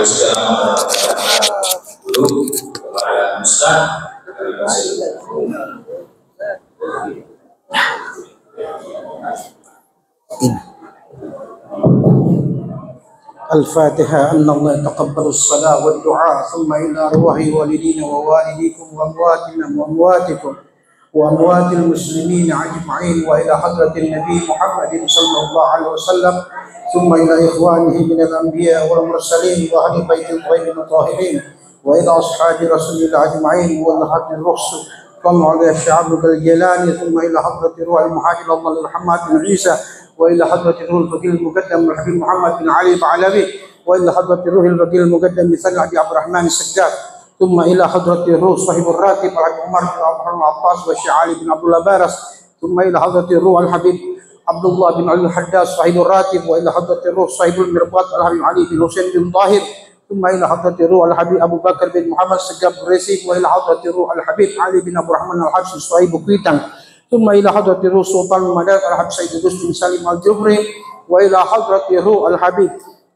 segala dulu kepada Ustaz. الفاتحة. أن الله يتقبل الصلاة والدعاء، ثم إلى أرواح والدينا ووالديكم وأمواتنا وأمواتكم وأموات المسلمين أجمعين، وإلى حضرة النبي محمد صلى الله عليه وسلم، ثم إلى إخوانه من الأنبياء والمرسلين وأهل بيت الطيبين الطاهرين، وإلى أصحاب رسول الله أجمعين، وإلى حضرة الرسل كما على الشعب الجيلاني، ثم إلى حضرة روح المهاجر الله محمد بن عيسى، وإلى حضرة الروح الفقيه المقدم الحبيب محمد بن علي بعلوي، وإلى حضرة الروح الفقيه المقدم مثل عبد الرحمن السجاد، ثم إلى حضرة الروح صاحب الراتب الحبيب عمر بن عباس والشيخ علي بن عبد الله بارس، ثم إلى حضرة الروح الحبيب عبد الله بن علي الحداد صاحب الراتب، وإلى حضرة الروح صاحب المرباط الحبيب علي بن حسين بن طاهر، ثم إلى حضرة الروح الحبيب أبو بكر بن محمد السجاد الرئيسي، وإلى حضرة الروح الحبيب علي بن عبد الرحمن الحبشي صاحب كويتان، ثم إلى حضرة الروح سلطان المدار الحبيب سيد بن سالم الجبري، وإلى حضرة الروح الحبيب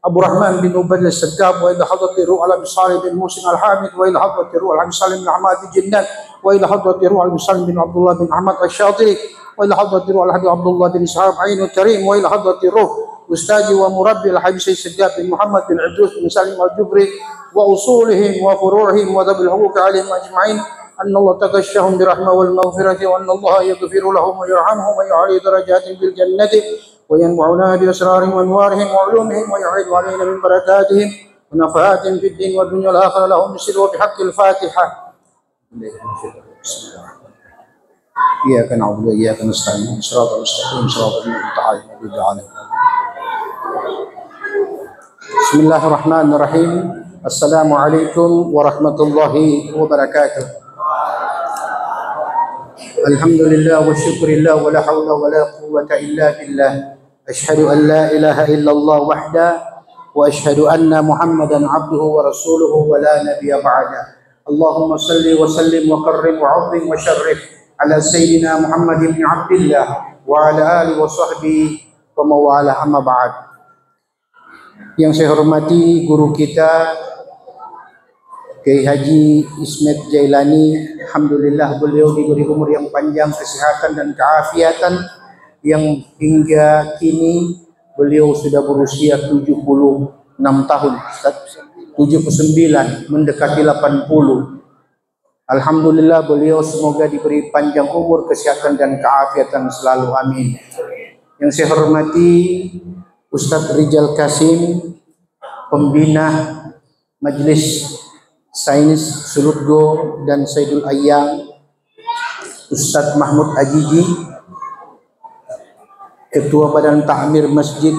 أبو الرحمن بن عبيد السجاب، وإلى حضرة الروح الحبيب صالح بن محسن الحامد، وإلى حضرة الروح الحبيب سالم بن أحمد الجنان، وإلى حضرة الروح الحبيب سالم بن عبد الله بن أحمد الشاطري، وإلى حضرة الروح الحبيب عبد الله بن إسحاق عين الكريم، وإلى حضرة الروح أستاذي ومربي الحبيب سيد السجاب بن محمد بن عدوس بن سالم الجبري، وأصولهم وفروعهم وذوي الحقوق عليهم أجمعين، أن الله تغشهم برحمة والمغفرة، وأن الله يغفر لهم ويرحمهم ويعلي درجاتهم في الجنة، وينفعنا بأسرارهم وأنوارهم وعلومهم، ويعيد علينا من بركاتهم ونفعاتهم في الدين والدنيا والآخرة. لهم مثل وبحق الفاتحة. إياك نعبد وإياك نستعين، صراط المستقيم صراط الذين أنعمت عليهم. بسم الله الرحمن الرحيم. السلام عليكم ورحمة الله وبركاته. الحمد لله والشكر لله ولا حول ولا قوة إلا بالله. أشهد أن لا إله إلا الله وحده، وأشهد أن محمدا عبده ورسوله ولا نبي بعده. اللهم صل وسلم وكرم وعظم وشرف على سيدنا محمد بن عبد الله وعلى آله وصحبه ومن والاه. أما بعد. Yang saya hormati guru kita Kiai Haji Ismet Jailani, alhamdulillah beliau diberi umur yang panjang, kesehatan dan keafiatan, yang hingga kini beliau sudah berusia 76 tahun, 79 mendekati 80. Alhamdulillah beliau semoga diberi panjang umur, kesehatan dan keafiatan selalu, amin. Yang saya hormati Ustadz Rijal Kasim, pembina Majelis Sains Sulutgo dan Saidul Ayyam, Ustadz Mahmud Ajiji, Ketua Badan Ta'mir Masjid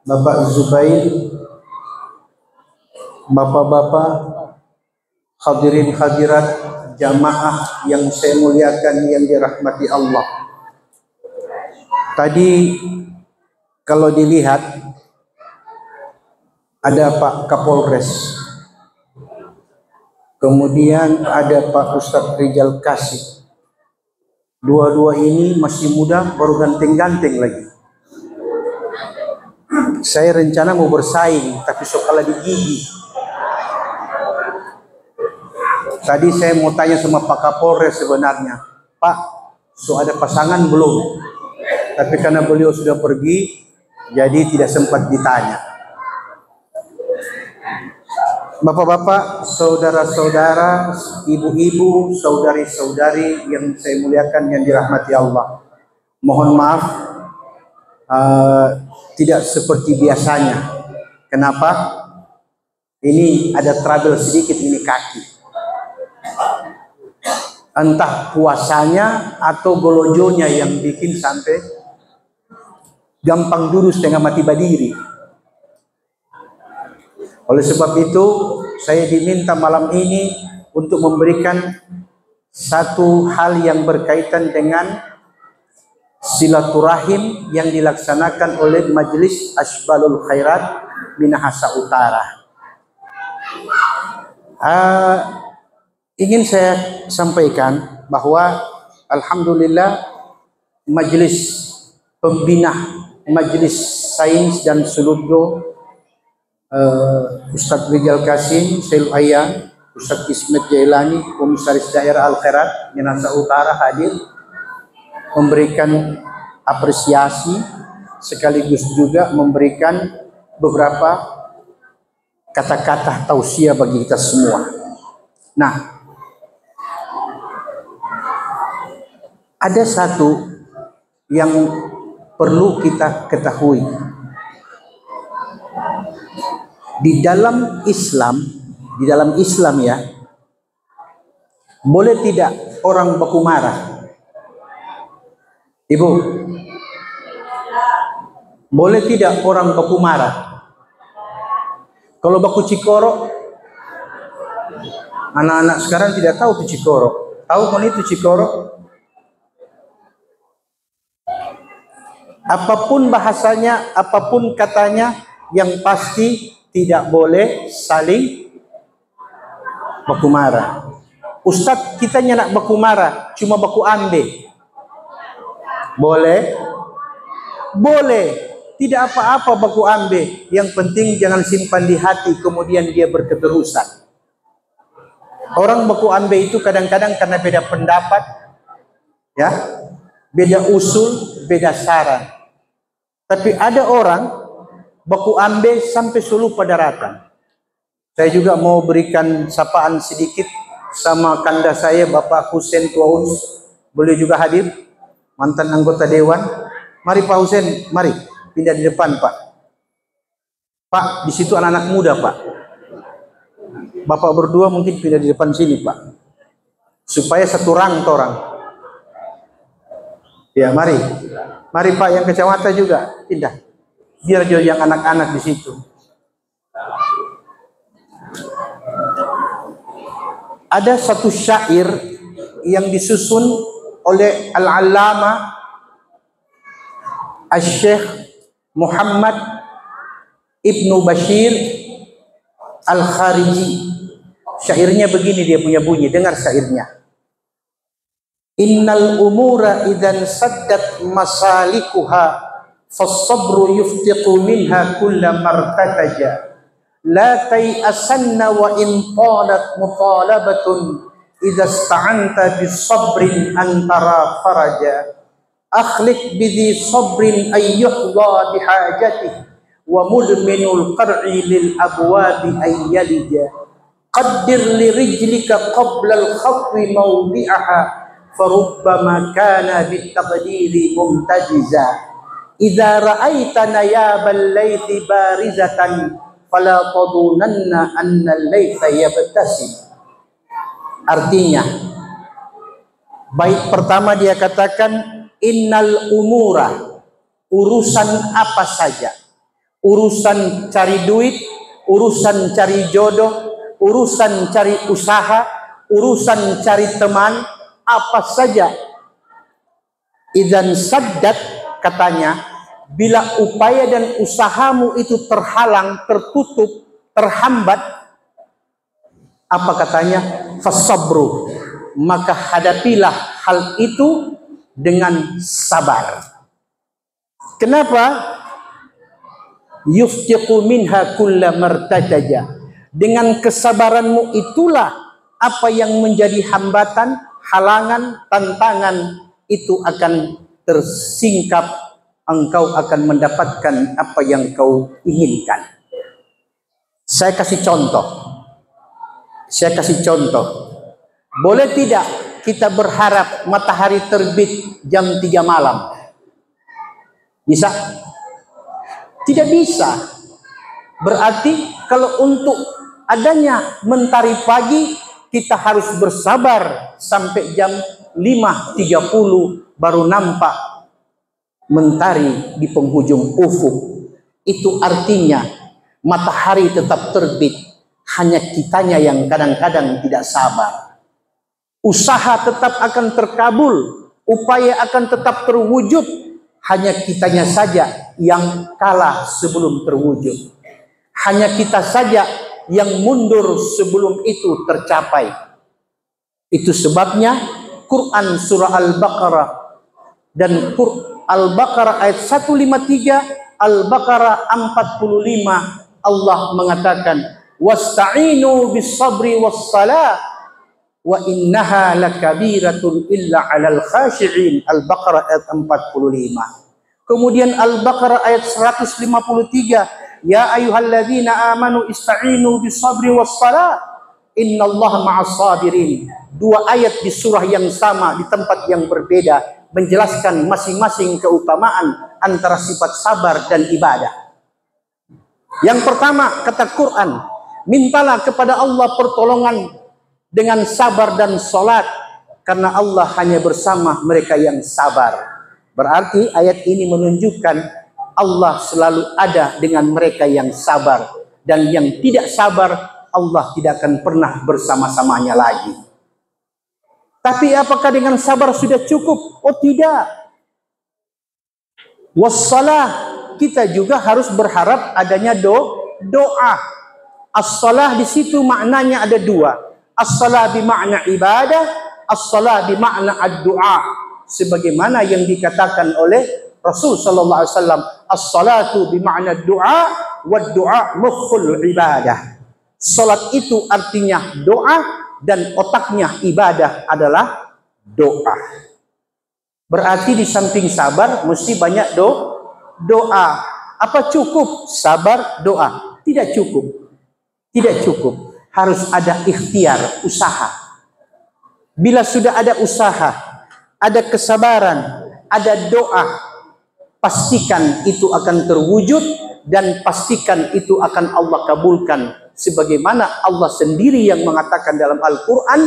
Bapak Zubair, Bapak-bapak, hadirin hadirat, jamaah yang saya muliakan yang dirahmati Allah. Tadi kalau dilihat ada Pak Kapolres, kemudian ada Pak Ustadz Rijal Kasim. Dua-dua ini masih muda, baru ganteng-ganteng lagi. Saya rencana mau bersaing, tapi sok kalah di gigi. Tadi saya mau tanya sama Pak Kapolres sebenarnya, Pak, so ada pasangan belum? Tapi karena beliau sudah pergi, jadi tidak sempat ditanya. Bapak-bapak, saudara-saudara, ibu-ibu, saudari-saudari yang saya muliakan yang dirahmati Allah. Mohon maaf, tidak seperti biasanya. Kenapa? Ini ada trouble sedikit, ini kaki. Entah puasanya atau golojonya yang bikin sampai gampang duduk setengah mati berdiri. Oleh sebab itu, saya diminta malam ini untuk memberikan satu hal yang berkaitan dengan silaturahim yang dilaksanakan oleh Majelis Asbalul Khairat Minahasa Utara. Ingin saya sampaikan bahwa alhamdulillah Majelis Pembina Majelis Sains dan Sulutgo Ustadz Rijal Qasim, Sel Ayang, Ustadz Ismet Jailani, Komisaris Daerah Al-Khairat, Minahasa Utara hadir memberikan apresiasi sekaligus juga memberikan beberapa kata-kata tausiah bagi kita semua. Nah, ada satu yang perlu kita ketahui. Di dalam Islam ya, boleh tidak orang baku marah? Ibu, boleh tidak orang baku marah? Kalau baku cikorok, anak-anak sekarang tidak tahu itu cikorok. Tahu kan itu cikorok? Apapun bahasanya, apapun katanya, yang pasti tidak boleh saling baku marah. Ustadz, kita nak baku marah, cuma baku ambe. Boleh? Boleh. Tidak apa-apa baku ambe. Yang penting jangan simpan di hati, kemudian dia berketerusan. Orang baku ambe itu kadang-kadang karena beda pendapat, ya, beda usul, beda saran. Tapi ada orang baku ambe sampai suluh pada daratan. Saya juga mau berikan sapaan sedikit sama kanda saya, Bapak Husein Tuaus. Boleh juga hadir, mantan anggota dewan. Mari Pak Husein, mari pindah di depan Pak. Pak, di situ anak-anak muda Pak. Bapak berdua mungkin pindah di depan sini Pak, supaya satu rang orang. Ya mari, mari Pak yang kecamatan juga pindah. Biar juga yang anak-anak di situ. Ada satu syair yang disusun oleh Al-Allama Al-Syekh Muhammad Ibnu Bashir Al-Khariji. Syairnya begini, dia punya bunyi, dengar syairnya. Innal umura idzan saddat masalikuha فالصبر يفتق منها كل مرتفجا لا تيأسن وإن طالت مطالبة إذا استعنت بالصبر أن ترى فرجا أخلق بذي صبر أن يحظى بحاجته ومدمن القرع للأبواب أن يلجا قدر لرجلك قبل الخطو موضعها فربما كان بالتقدير ممتجزا Idza ra'aita nayabal laitsi barizatan fala tadunanna anna al-laitsa yabtasim. Artinya, bait pertama dia katakan innal umura, urusan apa saja, urusan cari duit, urusan cari jodoh, urusan cari usaha, urusan cari teman, apa saja, idzan saddat, katanya, bila upaya dan usahamu itu terhalang, tertutup, terhambat, apa katanya? Fasabru, maka hadapilah hal itu dengan sabar. Kenapa? Yuftiqu minha kulla martadaja. Dengan kesabaranmu itulah apa yang menjadi hambatan, halangan, tantangan itu akan tersingkap, engkau akan mendapatkan apa yang kau inginkan. Saya kasih contoh. Boleh tidak kita berharap matahari terbit jam 3 malam? Bisa? Tidak bisa. Berarti kalau untuk adanya mentari pagi, kita harus bersabar sampai jam 5.30 baru nampak mentari di penghujung ufuk. Itu artinya matahari tetap terbit, hanya kitanya yang kadang-kadang tidak sabar. Usaha tetap akan terkabul, upaya akan tetap terwujud, hanya kitanya saja yang kalah sebelum terwujud. Hanya kita saja yang mundur sebelum itu tercapai. Itu sebabnya Quran surah Al-Baqarah dan Al-Baqarah ayat 153, Al-Baqarah 45 Allah mengatakan, wasta'inu bis sabri was salah wa innaha lakabiratun illa 'alal khashi'in. Al-Baqarah ayat 45. Kemudian Al-Baqarah ayat 153, ya ayyuhalladzina amanu ista'inu bis sabri was salah innallaha ma'as sabirin. Dua ayat di surah yang sama di tempat yang berbeda menjelaskan masing-masing keutamaan antara sifat sabar dan ibadah. Yang pertama, kata Quran, mintalah kepada Allah pertolongan dengan sabar dan salat, karena Allah hanya bersama mereka yang sabar. Berarti ayat ini menunjukkan Allah selalu ada dengan mereka yang sabar, dan yang tidak sabar Allah tidak akan pernah bersama-samanya lagi. Tapi apakah dengan sabar sudah cukup? Oh tidak. Wassalah, kita juga harus berharap adanya doa. As-salah di situ maknanya ada dua. As-salah bimakna ibadah, as-salah bimakna ad-du'a. Sebagaimana yang dikatakan oleh Rasul sallallahu alaihi wasallam, as-salatu bimakna du'a wad du'a mukhul ibadah. Salat itu artinya doa dan otaknya ibadah adalah doa. Berarti di samping sabar mesti banyak doa. Apa cukup sabar doa? Tidak cukup. Tidak cukup. Harus ada ikhtiar, usaha. Bila sudah ada usaha, ada kesabaran, ada doa, pastikan itu akan terwujud dan pastikan itu akan Allah kabulkan. Sebagaimana Allah sendiri yang mengatakan dalam Al-Quran,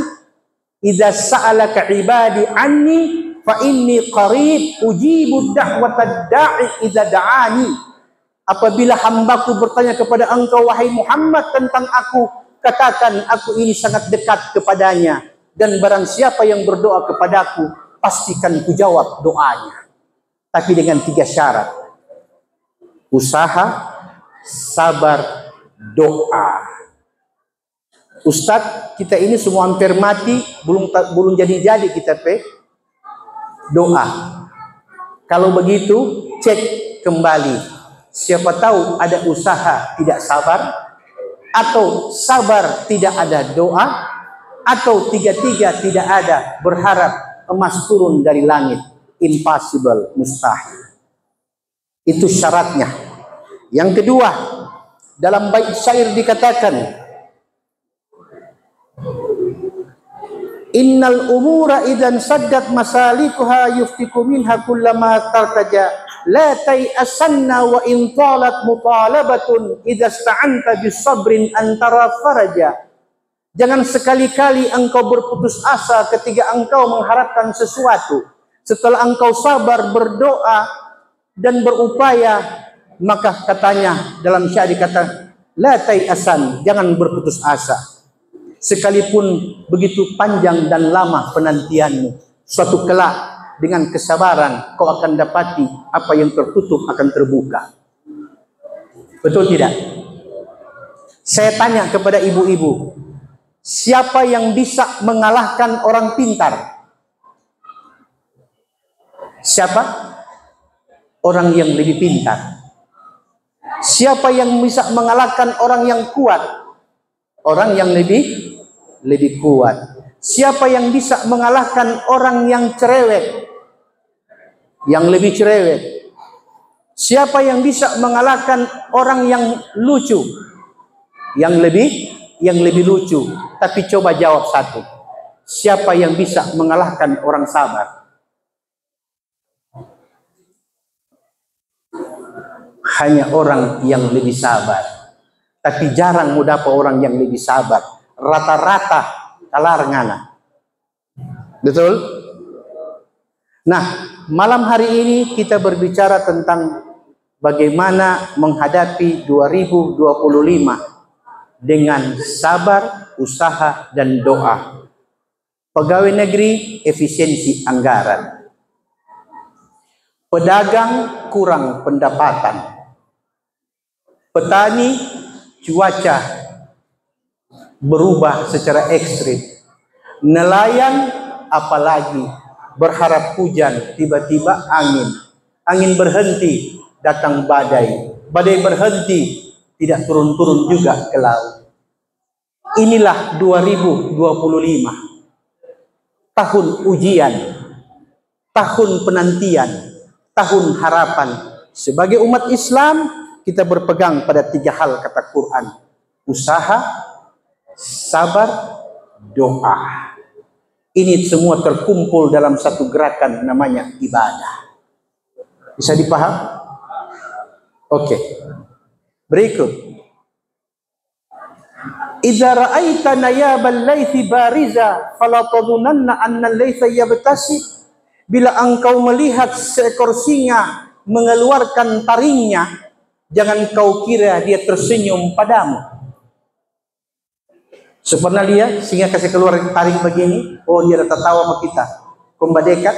idza sa'alaka ibadi anni fa inni qarib ujibu da'watad da'i idza da'ani. Apabila hambaku bertanya kepada engkau wahai Muhammad tentang aku, katakan aku ini sangat dekat kepadanya, dan barang siapa yang berdoa kepadaku pastikan ku jawab doanya. Tapi dengan 3 syarat: usaha, sabar, doa. Ustadz, kita ini semua hampir mati, belum jadi kita doa. Kalau begitu, cek kembali. Siapa tahu ada usaha tidak sabar, atau sabar tidak ada doa, atau tiga-tiga tidak ada, berharap emas turun dari langit. Impossible, mustahil. Itu syaratnya. Yang kedua, dalam bait syair dikatakan, innal umura idan saddat masalikuha yuftiku minha kullama tartaja la tai'asanna wa in talat mutalabatun idza sta'anta bis sabrin antara faraja. Jangan sekali-kali engkau berputus asa ketika engkau mengharapkan sesuatu. Setelah engkau sabar, berdoa dan berupaya, maka katanya dalam syair dikata la tai'asan, jangan berputus asa. Sekalipun begitu panjang dan lama penantianmu, suatu kelak dengan kesabaran kau akan dapati apa yang tertutup akan terbuka. Betul tidak? Saya tanya kepada ibu-ibu, siapa yang bisa mengalahkan orang pintar? Siapa? Orang yang lebih pintar. Siapa yang bisa mengalahkan orang yang kuat? Orang yang lebih kuat. Siapa yang bisa mengalahkan orang yang cerewet? Yang lebih cerewet. Siapa yang bisa mengalahkan orang yang lucu? Yang lebih lucu. Tapi coba jawab satu. Siapa yang bisa mengalahkan orang sabar? Hanya orang yang lebih sabar. Tapi jarang mau dapat orang yang lebih sabar. Rata-rata kalar ngana. Betul? Nah, malam hari ini kita berbicara tentang bagaimana menghadapi 2025 dengan sabar, usaha, dan doa. Pegawai negeri efisiensi anggaran. Pedagang kurang pendapatan. Petani cuaca berubah secara ekstrim. Nelayan apalagi berharap hujan, tiba-tiba angin berhenti, datang badai berhenti, tidak turun-turun juga ke laut. Inilah 2025, tahun ujian, tahun penantian, tahun harapan. Sebagai umat Islam, kita berpegang pada 3 hal kata Quran: usaha, sabar, doa. Ini semua terkumpul dalam satu gerakan namanya ibadah. Bisa dipaham? Oke. Berikut. Idza ra'aita nayabal laitsi bariza fala tadhunanna anna al-laitsa yabtasi. Bila engkau melihat seekor singa mengeluarkan taringnya, jangan kau kira dia tersenyum padamu. Pernah dia singa kasih keluar taring begini, oh dia tertawa sama kita. Komba dekat.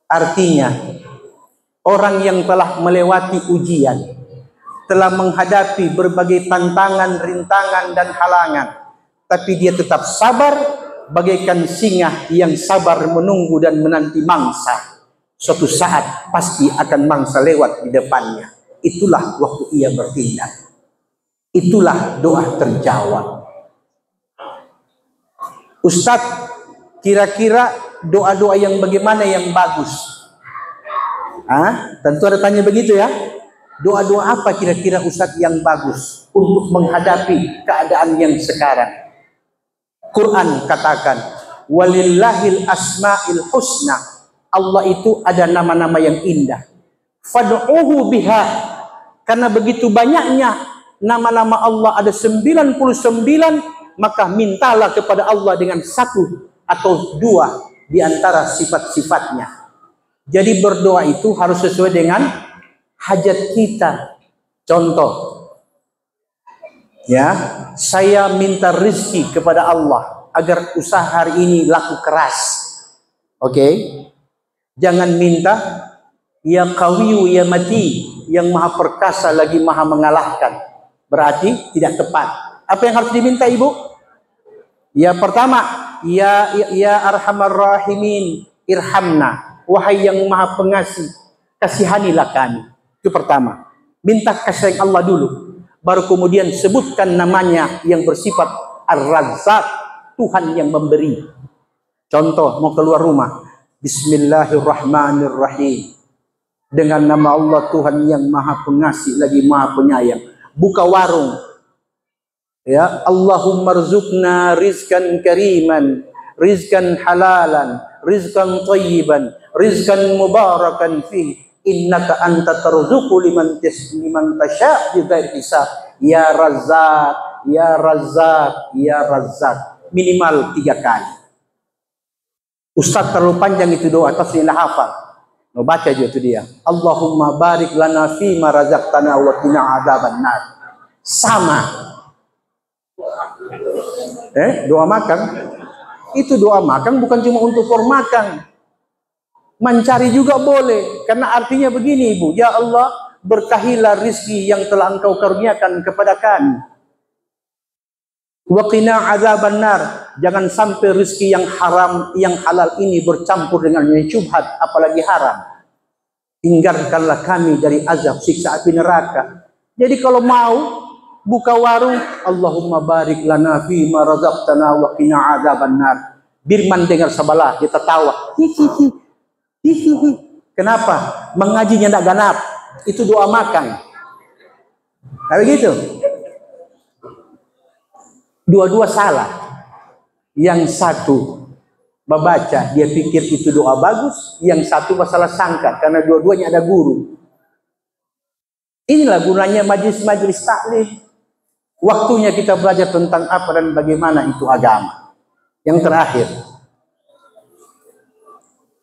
Artinya orang yang telah melewati ujian, telah menghadapi berbagai tantangan, rintangan dan halangan, tapi dia tetap sabar bagaikan singa yang sabar menunggu dan menanti mangsa. Suatu saat pasti akan mangsa lewat di depannya. Itulah waktu ia bertindak. Itulah doa terjawab. Ustadz, kira-kira doa-doa yang bagaimana yang bagus? Tentu ada tanya begitu ya. Doa-doa apa kira-kira Ustadz yang bagus untuk menghadapi keadaan yang sekarang? Quran katakan, walillahil asma'il husna. Allah itu ada nama-nama yang indah. Fad'uhu biha. Karena begitu banyaknya nama-nama Allah, ada 99, maka mintalah kepada Allah dengan 1 atau 2 di antara sifat-sifatnya. Jadi berdoa itu harus sesuai dengan hajat kita. Contoh, ya, saya minta rezeki kepada Allah agar usaha hari ini laku keras. Oke? Jangan minta ya qawiyu ya mati, yang maha perkasa lagi maha mengalahkan. Berarti tidak tepat. Apa yang harus diminta ibu? Ya pertama, ya arhamar rahimin, irhamna. Wahai yang maha pengasih, kasihanilah kami. Itu pertama. Minta kasih Allah dulu. Baru kemudian sebutkan namanya yang bersifat Ar-Razzaq, Tuhan yang memberi. Contoh, mau keluar rumah, Bismillahirrahmanirrahim. Dengan nama Allah Tuhan yang maha pengasih lagi maha penyayang. Buka warung, ya, Allahumma rzuqna rizkan kariman, rizkan halalan, rizkan thayyiban, rizkan mubarakan fih, innaka anta tarzuqu liman tasya' bighairi hisab. Ya Razzaq, ya Razzaq, ya Razzaq. Minimal 3 kali. Ustaz terlalu panjang itu doa, atas tidak hafal. Mau baca juga itu dia. Allahumma barik lana fima razaqtana wa qina adzabannar. Sama. Doa makan. Itu doa makan bukan cuma untuk makan. Mencari juga boleh. Karena artinya begini ibu. Ya Allah, berkahilah rizki yang telah engkau karuniakan kepada kami. Wa qina adzabannar. Jangan sampai rezeki yang haram, yang halal ini bercampur dengan yang syubhat, apalagi haram. Hindarkanlah kami dari azab siksa api neraka. Jadi kalau mau buka warung, Allahumma barik lana fi ma razaqtana wa qina adzabannar. Birman dengar sebelah, dia tertawa. Hihihi. Kenapa? Mengajinya tidak ganap. Itu doa makan. Kayak begitu. Dua-dua salah. Yang satu membaca, dia pikir itu doa bagus. Yang satu masalah sangka, karena dua-duanya ada guru. Inilah gunanya majlis-majlis taklim. Waktunya kita belajar tentang apa dan bagaimana itu agama. Yang terakhir,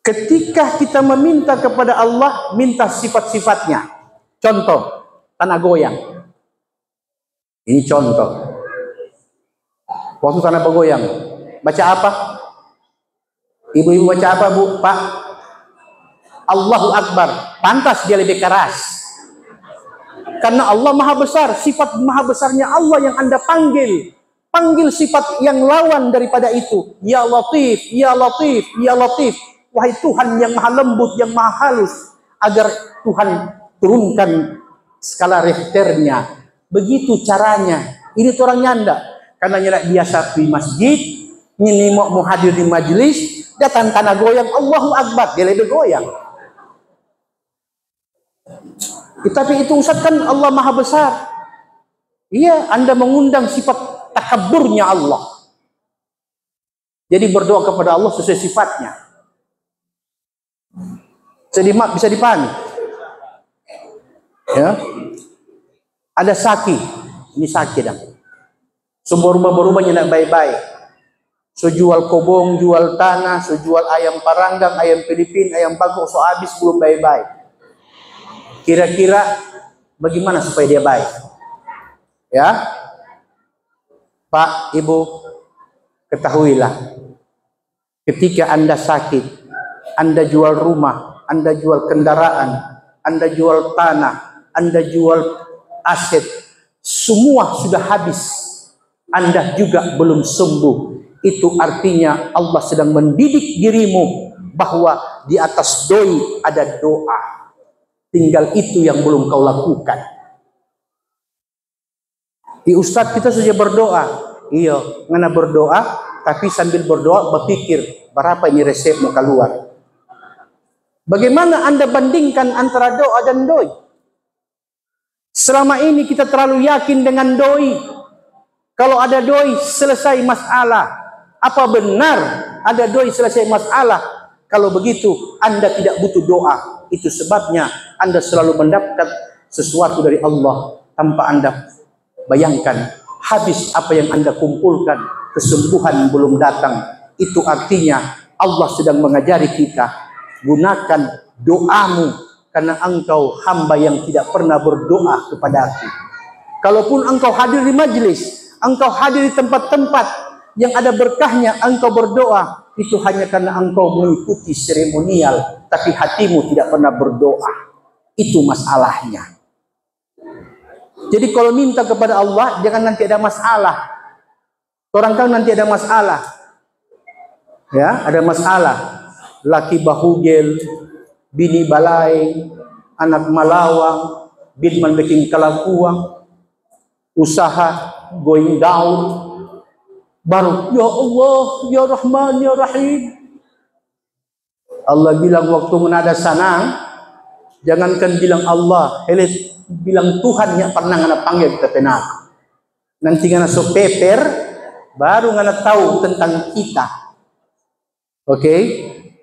ketika kita meminta kepada Allah, minta sifat-sifatnya. Contoh, tanah goyang. Ini contoh. Waktu tanah bergoyang, baca apa? Ibu-ibu baca apa bu? Pak? Allahu Akbar. Pantas dia lebih keras. Karena Allah maha besar. Sifat maha besarnya Allah yang anda panggil. Panggil sifat yang lawan daripada itu. Ya Latif, Ya Latif, Ya Latif. Wahai Tuhan yang maha lembut, yang maha halus. Agar Tuhan turunkan skala Richternya. Begitu caranya. Ini tuh orang nyanda. Karena nyerak biasa di masjid, ini mau hadir di majelis, datang tanah goyang, Allahu Akbar, dia lebih goyang. Tapi itu Ustaz kan Allah Maha Besar. Iya, Anda mengundang sifat takaburnya Allah. Jadi berdoa kepada Allah sesuai sifatnya. Bisa dipahami? Ya. Ada saki. Ini saki dah. Semua rumah-rumahnya nak baik-baik. So jual kobong, jual tanah, so jual ayam paranggang, ayam Filipin, ayam bagok, so habis belum baik-baik. Kira-kira bagaimana supaya dia baik? Ya, Pak, Ibu, ketahuilah, ketika Anda sakit, Anda jual rumah, Anda jual kendaraan, Anda jual tanah, Anda jual aset, semua sudah habis, Anda juga belum sembuh. Itu artinya Allah sedang mendidik dirimu bahwa di atas doi ada doa. Tinggal itu yang belum kau lakukan. Ustaz, kita saja berdoa. Iya, ngana berdoa, tapi sambil berdoa berpikir berapa ini resep mau keluar. Bagaimana Anda bandingkan antara doa dan doi? Selama ini kita terlalu yakin dengan doi. Kalau ada doi selesai masalah. Apa benar ada doi selesai masalah? Kalau begitu Anda tidak butuh doa. Itu sebabnya Anda selalu mendapat sesuatu dari Allah tanpa Anda bayangkan. Habis apa yang Anda kumpulkan, kesembuhan belum datang. Itu artinya Allah sedang mengajari kita, gunakan doamu karena engkau hamba yang tidak pernah berdoa kepada Aku. Kalaupun engkau hadir di majelis, engkau hadir di tempat-tempat yang ada berkahnya, engkau berdoa, itu hanya karena engkau mengikuti seremonial, tapi hatimu tidak pernah berdoa. Itu masalahnya. Jadi kalau minta kepada Allah, jangan nanti ada masalah. Orang kan nanti ada masalah. Ya, ada masalah. Laki bahugel, bini balai, anak malawang, binman bikin kalakuang, usaha going down. Baru, ya Allah, ya Rahman, ya Rahim. Allah bilang waktu menada sanang, jangankan bilang Allah, bilang Tuhan yang pernah ngana panggil kita penang. Nanti ngana so peper, baru ngana tahu tentang kita. Oke?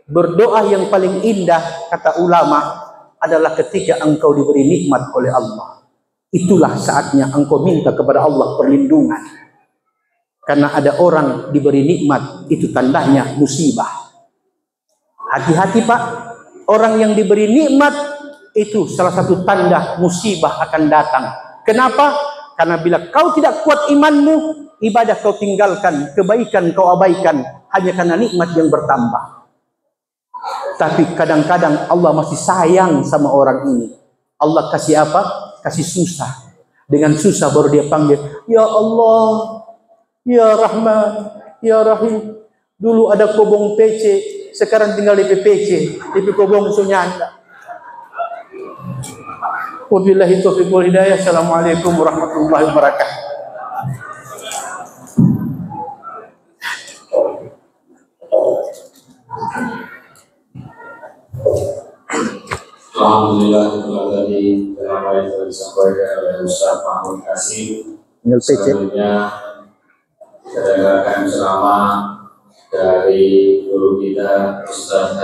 Berdoa yang paling indah, kata ulama, adalah ketika engkau diberi nikmat oleh Allah. Itulah saatnya engkau minta kepada Allah perlindungan. Karena ada orang diberi nikmat, itu tandanya musibah. Hati-hati Pak, orang yang diberi nikmat, itu salah satu tanda musibah akan datang. Kenapa? Karena bila kau tidak kuat imanmu, ibadah kau tinggalkan, kebaikan kau abaikan, hanya karena nikmat yang bertambah. Tapi kadang-kadang Allah masih sayang sama orang ini. Allah kasih apa? Kasih susah. Dengan susah baru dia panggil, ya Allah, ya Rahman, ya Rahim. Dulu ada kobong PC, sekarang tinggal di PPC, di kobong sunyanda. Wabillahi taufiq wal hidayah. Assalamualaikum warahmatullahi wabarakatuh. Alhamdulillah, tadi apa yang telah disampaikan oleh Ustaz Mahmud Kasim. Selanjutnya kita dengarkan ceramah dari guru kita Ustaz